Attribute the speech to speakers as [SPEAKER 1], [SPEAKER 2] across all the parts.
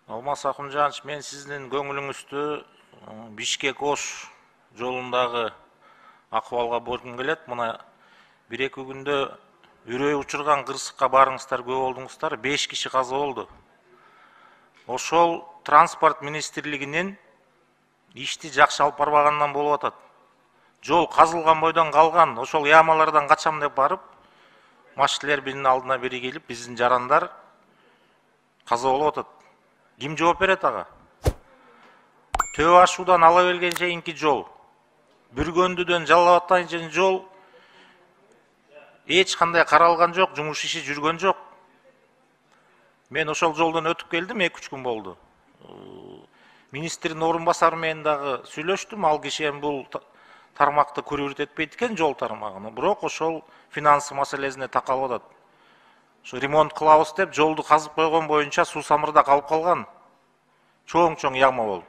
[SPEAKER 1] Алмаз Акунжанович, мен сиздин көңүлүңүздү Бишкек-Ош жолундагы акыбалга бергим келет. Мына 1-2 күндө үрөй учурган кырсыкка барыңыздар, көп болдуңуздар. 5 киши каза болду. Ошол транспорт министрлигинин ишти жакшы алып барбагандан болуп атат. Жол казылган бойдон калган, ошол ямалардан качам деп барып, машиналар биринин алдына бири келип, биздин жарандар каза болуп атат. Ким жооп берет ага? Төбө ашуудан ала келген чейинки жол, Бүргөндүдөн Жалал Абадтан чейин жол эч кандай каралган жок, жумуш иши жүргөн жок. Мен ошол жолдон өтүп келдим, 2-3 күн болду. Министрдин орун басары менен дагы сүйлөштүм, ал киши эми бул тармакты көрүрүт этпейт экен, жол тармагын. Бирок ошол финансы маселесине такалып атат. Ошо ремонт кылабыз деп жолду казып койгон боюнча суу самырда калып калган. Чоң-чоң яма болуп.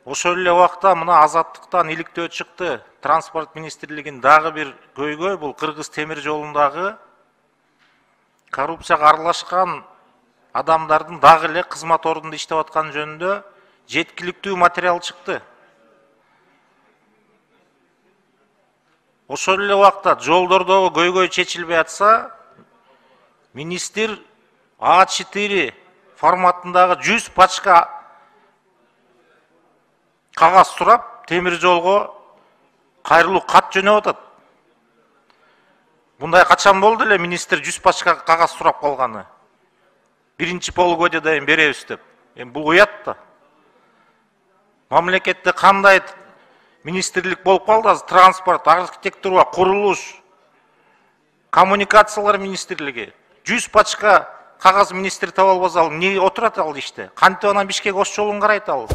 [SPEAKER 1] Ошол эле убакта мына Азаттыктан иликтөө чыкты. Транспорт министрлигинин дагы бир көйгөй, бул Кыргыз темир жолундагы коррупцияга аралашкан адамдардын дагы эле кызмат ордунда иштеп атканы жөнүндө жеткиликтүү материал чыкты. Ошол эле убакта жолдордогу көйгөй чечилбей атса, министр А4 форматындагы 100 пачка кагаз сурап, темир жолго кайрылуу кат жөнөп атат. Мындай качан болду эле министр 100 пачка кагаз сурап калганы? Биринчи полугодияда беребиз деп. Эми бул уят да. Мамлекетте кандай министрлик болуп калды азыр? Транспорт, архитектура, курулуш, коммуникациялар министрлиги. 100 пачка кагаз министр таба албаса, ал эмне отурат ал иште? Кантип анан Бишкек-Ош жолун карайт ал?